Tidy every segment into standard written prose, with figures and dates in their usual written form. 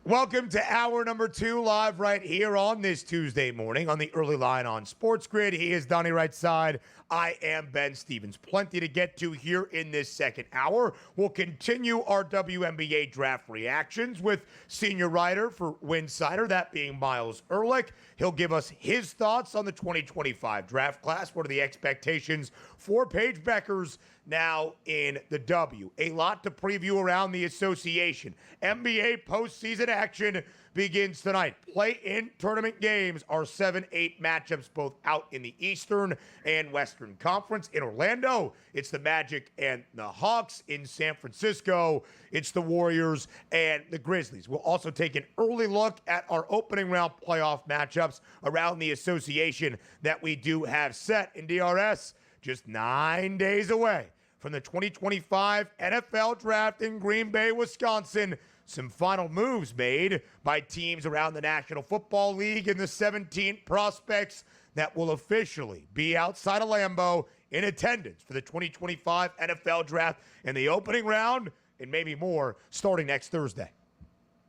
Welcome to hour number 2, live right here on this Tuesday morning on the early line on SportsGrid. He is Donnie Rightside. I am Ben Stevens. Plenty to get to here in this second hour. We'll continue our WNBA draft reactions with senior writer for Winsider, that being Miles Ehrlich. He'll give us his thoughts on the 2025 draft class. What are the expectations for Paige Bueckers now in the W? A lot to preview around the association. NBA postseason action begins tonight. Play-in tournament games are 7-8 matchups, both out in the Eastern and Western Conference. In Orlando, it's the Magic and the Hawks. In San Francisco, it's the Warriors and the Grizzlies. We'll also take an early look at our opening round playoff matchups around the association that we do have set. In DRS, just 9 days away from the 2025 NFL Draft in Green Bay, Wisconsin. Some final moves made by teams around the National Football League and the 17 prospects that will officially be outside of Lambeau in attendance for the 2025 NFL Draft in the opening round and maybe more starting next Thursday.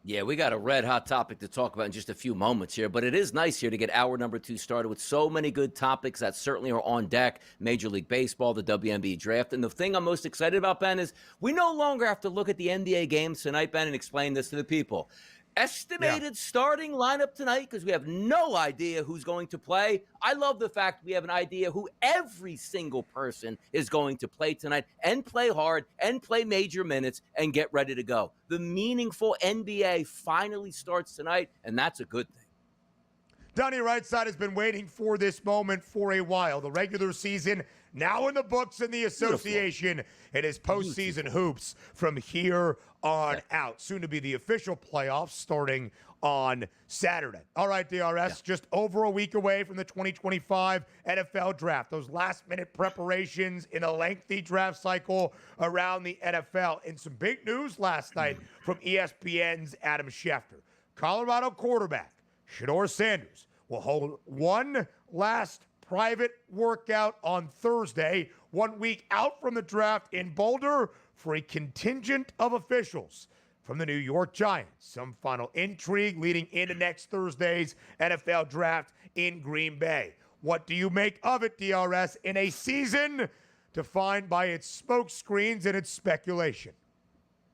Yeah, we got a red-hot topic to talk about in just a few moments here, but it is nice here to get hour number 2 started with so many good topics that certainly are on deck. Major League Baseball, the WNBA draft, and the thing I'm most excited about, Ben, is we no longer have to look at the NBA games tonight, Ben, and explain this to the people. Estimated starting lineup tonight because we have no idea who's going to play. I love the fact we have an idea who every single person is going to play tonight and play hard and play major minutes and get ready to go. The meaningful NBA finally starts tonight, and that's a good thing. Donnie Rightside has been waiting for this moment for a while. The regular season now in the books in the association. It is postseason hoops from here on out. Soon to be the official playoffs starting on Saturday. All right, DRS, just over a week away from the 2025 NFL Draft. Those last-minute preparations in a lengthy draft cycle around the NFL. And some big news last night from ESPN's Adam Schefter. Colorado quarterback Shedeur Sanders will hold one last private workout on Thursday, 1 week out from the draft in Boulder, for a contingent of officials from the New York Giants. Some final intrigue leading into next Thursday's NFL Draft in Green Bay. What do you make of it, DRS, in a season defined by its smoke screens and its speculation?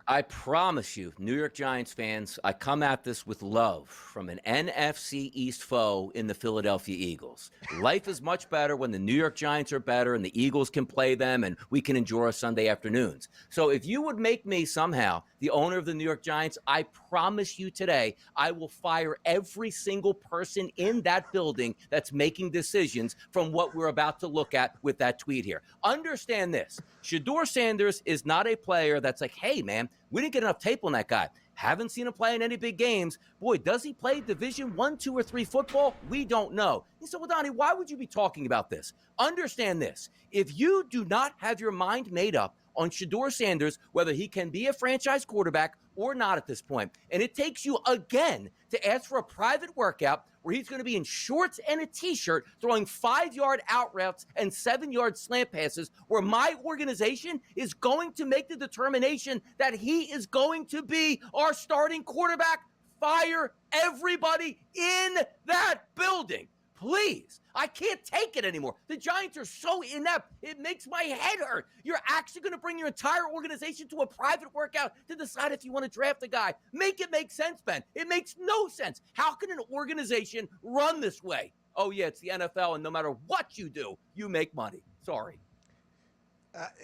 I promise you, New York Giants fans, I come at this with love from an NFC East foe in the Philadelphia Eagles. Life is much better when the New York Giants are better and the Eagles can play them and we can enjoy our Sunday afternoons. So if you would make me somehow the owner of the New York Giants, I promise you today, I will fire every single person in that building that's making decisions from what we're about to look at with that tweet here. Understand this. Shedeur Sanders is not a player that's like, hey, man, we didn't get enough tape on that guy. Haven't seen him play in any big games. Boy, does he play Division 1, 2, or 3 football? We don't know. He said, well, Donnie, why would you be talking about this? Understand this. If you do not have your mind made up on Shedeur Sanders, whether he can be a franchise quarterback or not at this point, and it takes you again to ask for a private workout where he's going to be in shorts and a T-shirt throwing 5-yard out routes and 7-yard slant passes, where my organization is going to make the determination that he is going to be our starting quarterback, fire everybody in that building. Please, I can't take it anymore. The Giants are so inept, it makes my head hurt. You're actually going to bring your entire organization to a private workout to decide if you want to draft a guy. Make it make sense, Ben. It makes no sense. How can an organization run this way? Oh, yeah, it's the NFL, and no matter what you do, you make money. Sorry.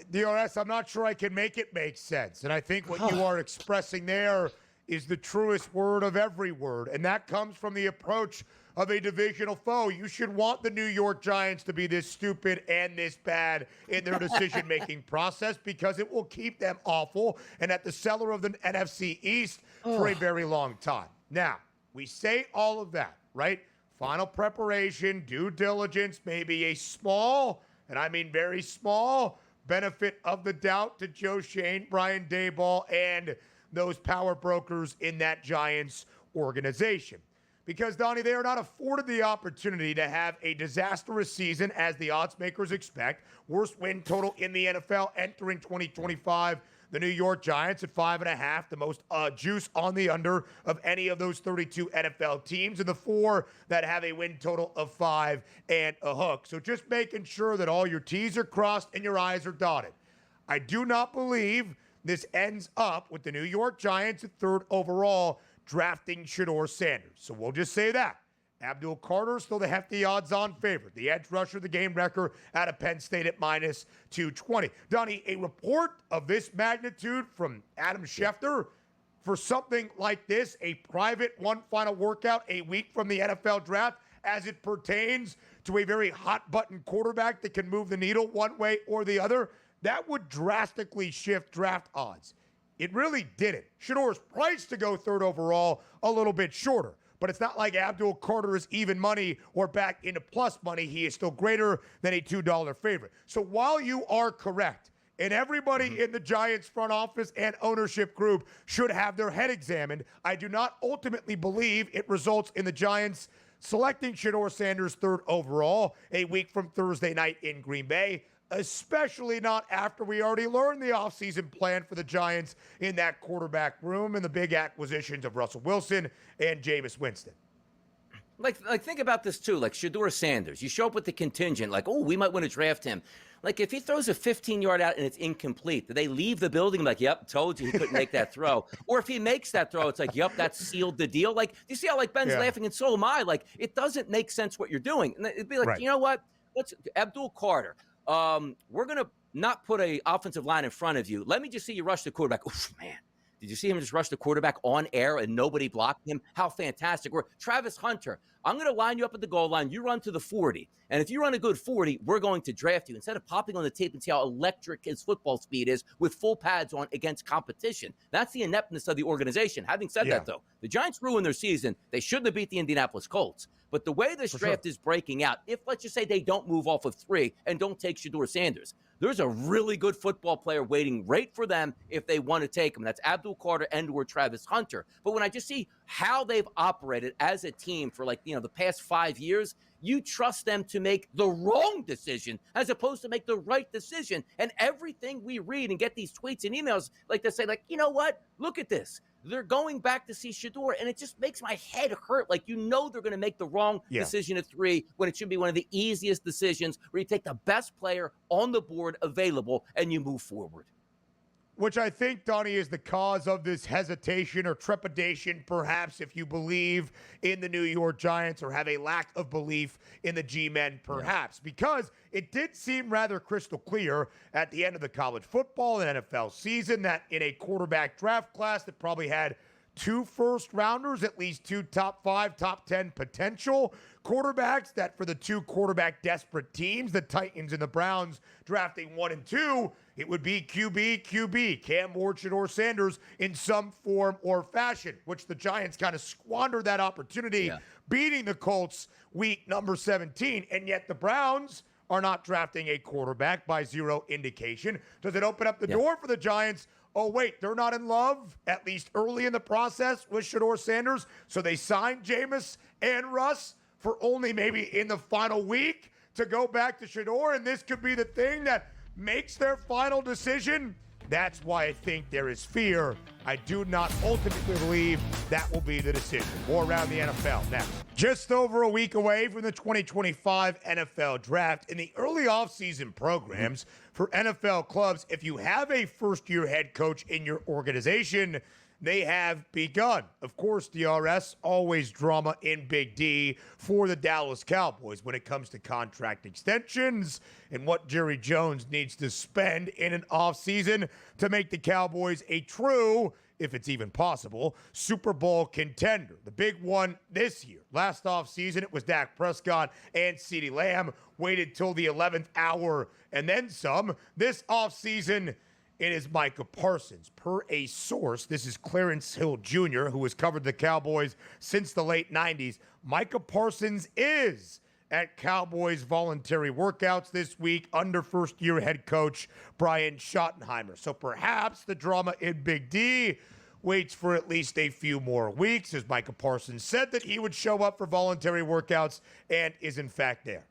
DRS, I'm not sure I can make it make sense. And I think what you are expressing there is the truest word of every word, and that comes from the approach of a divisional foe. You should want the New York Giants to be this stupid and this bad in their decision-making process, because it will keep them awful and at the cellar of the NFC East for a very long time. Now, we say all of that, right? Final preparation, due diligence, maybe a small, and I mean very small, benefit of the doubt to Joe Shane, Brian Daboll, and those power brokers in that Giants organization. Because, Donnie, they are not afforded the opportunity to have a disastrous season, as the odds makers expect. Worst win total in the NFL entering 2025. the New York Giants at 5.5, the most juice on the under of any of those 32 NFL teams, and the 4 that have a win total of 5 and a hook. So just making sure that all your T's are crossed and your I's are dotted. I do not believe this ends up with the New York Giants at 3rd overall drafting Shedeur Sanders. So we'll just say that. Abdul Carter still the hefty odds-on favorite. The edge rusher, the game wrecker out of Penn State at minus 220. Donnie, a report of this magnitude from Adam Schefter for something like this, a private one final workout a week from the NFL draft as it pertains to a very hot-button quarterback that can move the needle one way or the other, that would drastically shift draft odds. It really didn't. Shedeur's price to go 3rd overall a little bit shorter. But it's not like Abdul Carter is even money or back into plus money. He is still greater than a $2 favorite. So while you are correct, and everybody in the Giants front office and ownership group should have their head examined, I do not ultimately believe it results in the Giants selecting Shedeur Sanders 3rd overall a week from Thursday night in Green Bay, especially not after we already learned the offseason plan for the Giants in that quarterback room and the big acquisitions of Russell Wilson and Jameis Winston. Like think about this too, like Shedeur Sanders. You show up with the contingent, like, oh, we might want to draft him. Like, if he throws a 15-yard out and it's incomplete, do they leave the building like, yep, told you he couldn't make that throw? Or if he makes that throw, it's like, yep, that sealed the deal. Like, do you see how, like, Ben's laughing and so am I? Like, it doesn't make sense what you're doing. And it'd be like, you know what? Let's Abdul Carter. We're going to not put a offensive line in front of you. Let me just see you rush the quarterback. Oof, man. Did you see him just rush the quarterback on air and nobody blocked him? How fantastic. Or Travis Hunter, I'm going to line you up at the goal line. You run to the 40. And if you run a good 40, we're going to draft you. Instead of popping on the tape and see how electric his football speed is with full pads on against competition. That's the ineptness of the organization. Having said that, though, the Giants ruined their season. They shouldn't have beat the Indianapolis Colts. But the way this draft is breaking out, if let's just say they don't move off of 3 and don't take Shedeur Sanders, there's a really good football player waiting right for them if they want to take him. That's Abdul Carter and or Travis Hunter. But when I just see how they've operated as a team for the past 5 years, you trust them to make the wrong decision as opposed to make the right decision. And everything we read and get these tweets and emails like they say, like, you know what? Look at this. They're going back to see Shedeur, and it just makes my head hurt. Like, they're going to make the wrong decision at 3 when it should be one of the easiest decisions where you take the best player on the board available and you move forward. Which I think, Donnie, is the cause of this hesitation or trepidation, perhaps, if you believe in the New York Giants or have a lack of belief in the G-men, perhaps. Because it did seem rather crystal clear at the end of the college football and NFL season that in a quarterback draft class that probably had 2 first-rounders, at least 2 top 5, top 10 potential quarterbacks, that for the 2 quarterback-desperate teams, the Titans and the Browns drafting 1 and 2, it would be QB, Cam Ward, Shedeur Sanders in some form or fashion, which the Giants kind of squandered that opportunity, beating the Colts week number 17, and yet the Browns are not drafting a quarterback by 0 indication. Does it open up the door for the Giants? Oh, wait, they're not in love, at least early in the process, with Shedeur Sanders, so they signed Jameis and Russ for only maybe in the final week to go back to Shedeur, and this could be the thing that makes their final decision. That's why I think there is fear. I do not ultimately believe that will be the decision. More around the NFL next. Just over a week away from the 2025 NFL Draft, in the early offseason programs for NFL clubs, if you have a first-year head coach in your organization, they have begun. Of course, DRS, always drama in Big D for the Dallas Cowboys when it comes to contract extensions and what Jerry Jones needs to spend in an offseason to make the Cowboys a true, if it's even possible, Super Bowl contender. The big one this year. Last offseason, it was Dak Prescott and CeeDee Lamb. Waited till the 11th hour and then some. This offseason, it is Micah Parsons. Per a source, this is Clarence Hill Jr., who has covered the Cowboys since the late 90s. Micah Parsons is at Cowboys voluntary workouts this week under first-year head coach Brian Schottenheimer. So perhaps the drama in Big D waits for at least a few more weeks, as Micah Parsons said that he would show up for voluntary workouts and is in fact there.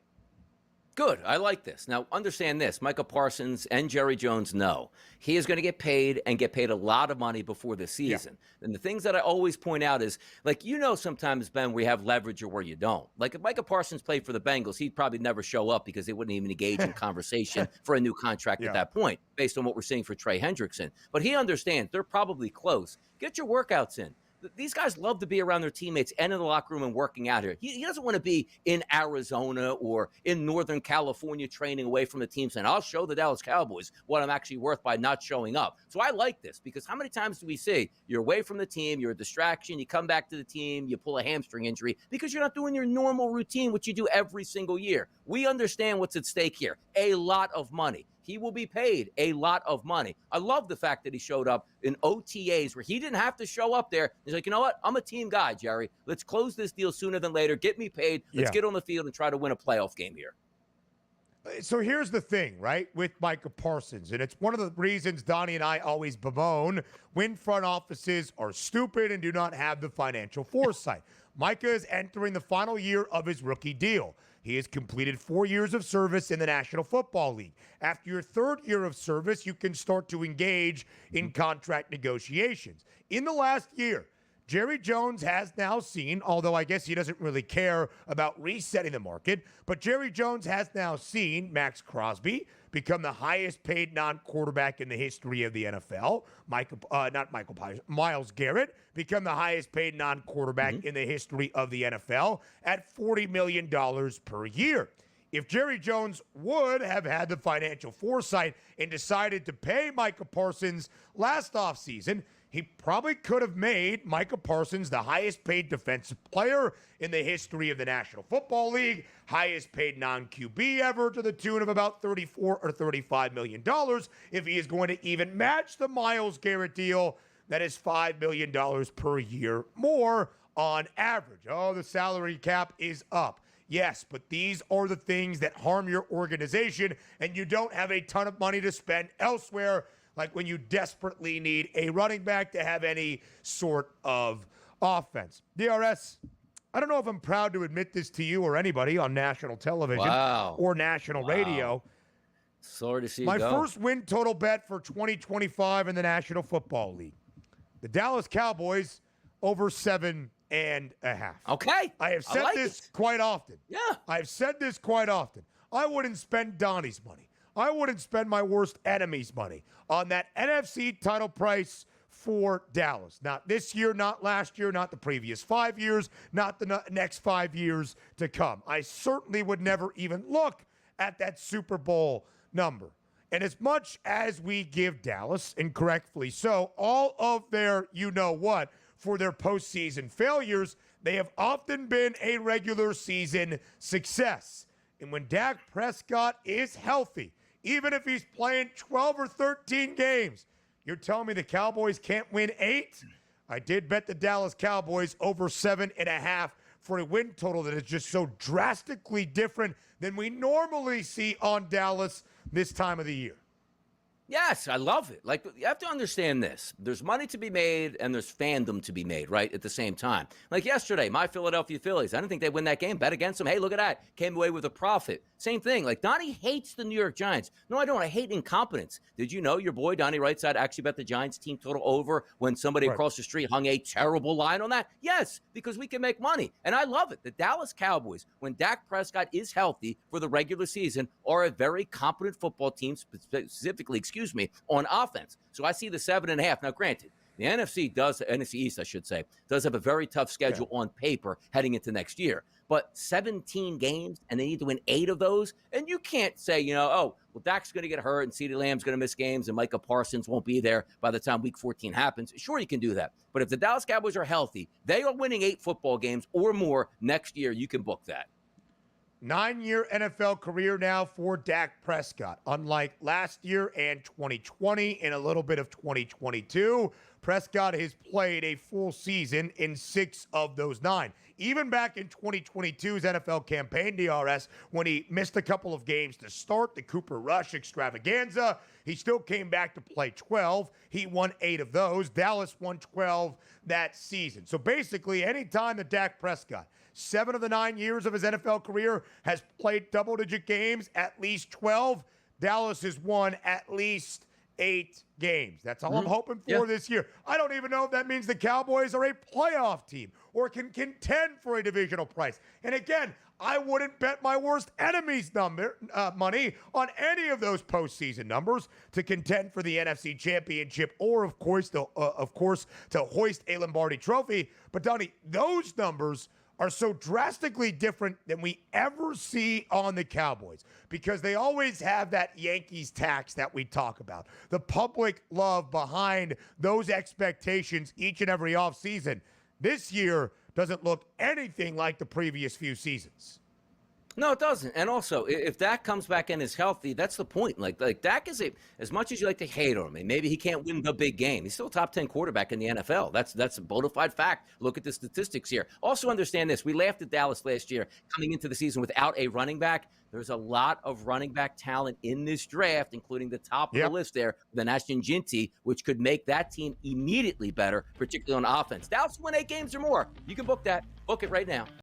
Good. I like this. Now, understand this. Micah Parsons and Jerry Jones know he is going to get paid and get paid a lot of money before the season. Yeah. And the things that I always point out is, like, sometimes, Ben, we have leverage or where you don't. Like, if Micah Parsons played for the Bengals, he'd probably never show up because they wouldn't even engage in conversation for a new contract at that point, based on what we're seeing for Trey Hendrickson. But he understands they're probably close. Get your workouts in. These guys love to be around their teammates and in the locker room and working out here. He doesn't want to be in Arizona or in Northern California training away from the team saying, I'll show the Dallas Cowboys what I'm actually worth by not showing up. So I like this because how many times do we see you're away from the team, you're a distraction, you come back to the team, you pull a hamstring injury because you're not doing your normal routine, which you do every single year. We understand what's at stake here, a lot of money. He will be paid a lot of money. I love the fact that he showed up in OTAs where he didn't have to show up there. He's like, you know what? I'm a team guy, Jerry. Let's close this deal sooner than later. Get me paid. Let's get on the field and try to win a playoff game here. So here's the thing, right, with Micah Parsons, and it's one of the reasons Donnie and I always bemoan when front offices are stupid and do not have the financial foresight. Micah is entering the final year of his rookie deal. He has completed 4 years of service in the National Football League. After your third year of service, you can start to engage in contract negotiations. In the last year, Jerry Jones has now seen, although I guess he doesn't really care about resetting the market, but Jerry Jones has now seen Max Crosby become the highest paid non-quarterback in the history of the NFL. Myles Garrett become the highest paid non-quarterback in the history of the NFL at $40 million per year. If Jerry Jones would have had the financial foresight and decided to pay Micah Parsons last offseason, he probably could have made Micah Parsons the highest paid defensive player in the history of the National Football League, highest paid non-QB ever to the tune of about $34 or $35 million if he is going to even match the Myles Garrett deal that is $5 million per year more on average. Oh, the salary cap is up. Yes, but these are the things that harm your organization, and you don't have a ton of money to spend elsewhere, like when you desperately need a running back to have any sort of offense. DRS, I don't know if I'm proud to admit this to you or anybody on national television or national radio. Sorry to see you My go. first win total bet for 2025 in the National Football League. The Dallas Cowboys over 7.5. Okay. I have said this quite often. Yeah. I've said this quite often. I wouldn't spend Donnie's money. I wouldn't spend my worst enemy's money on that NFC title price for Dallas. Not this year, not last year, not the previous 5 years, not the next 5 years to come. I certainly would never even look at that Super Bowl number. And as much as we give Dallas, and correctly so, all of their you-know-what for their postseason failures, they have often been a regular season success. And when Dak Prescott is healthy, even if he's playing 12 or 13 games, you're telling me the Cowboys can't win 8? I did bet the Dallas Cowboys over 7.5 for a win total that is just so drastically different than we normally see on Dallas this time of the year. Yes, I love it. Like, you have to understand this. There's money to be made and there's fandom to be made, right, at the same time. Like yesterday, my Philadelphia Phillies, I didn't think they'd win that game. Bet against them. Hey, look at that. Came away with a profit. Same thing. Like, Donnie hates the New York Giants. No, I don't. I hate incompetence. Did you know your boy, Donnie Rightside, actually bet the Giants team total over when somebody across the street hung a terrible line on that? Yes, because we can make money. And I love it. The Dallas Cowboys, when Dak Prescott is healthy for the regular season, are a very competent football team, specifically, on offense. So I see the 7.5. Now, granted, the NFC East, I should say, does have a very tough schedule on paper heading into next year. But 17 games, and they need to win 8 of those. And you can't say, Dak's going to get hurt and CeeDee Lamb's going to miss games and Micah Parsons won't be there by the time Week 14 happens. Sure, you can do that. But if the Dallas Cowboys are healthy, they are winning 8 football games or more next year. You can book that. 9-year NFL career now for Dak Prescott. Unlike last year and 2020 and a little bit of 2022, Prescott has played a full season in 6 of those 9. Even back in 2022's NFL campaign, DRS, when he missed a couple of games to start the Cooper Rush extravaganza, he still came back to play 12. He won 8 of those. Dallas won 12 that season. So basically, anytime that Dak Prescott, 7 of the 9 years of his NFL career, has played double-digit games, at least 12, Dallas has won at least 8 games. That's all I'm hoping for this year. I don't even know if that means the Cowboys are a playoff team or can contend for a divisional prize. And again, I wouldn't bet my worst enemy's money on any of those postseason numbers to contend for the NFC Championship or, of course, to hoist a Lombardi Trophy. But Donnie, those numbers are so drastically different than we ever see on the Cowboys because they always have that Yankees tax that we talk about. The public love behind those expectations each and every offseason. This year doesn't look anything like the previous few seasons. No, it doesn't. And also, if Dak comes back and is healthy, that's the point. Like Dak is as much as you like to hate on him, and maybe he can't win the big game, he's still a top 10 quarterback in the NFL. That's a bona fide fact. Look at the statistics here. Also understand this. We laughed at Dallas last year coming into the season without a running back. There's a lot of running back talent in this draft, including the top of the list there, the Ginty, which could make that team immediately better, particularly on offense. Dallas win 8 games or more. You can book that. Book it right now.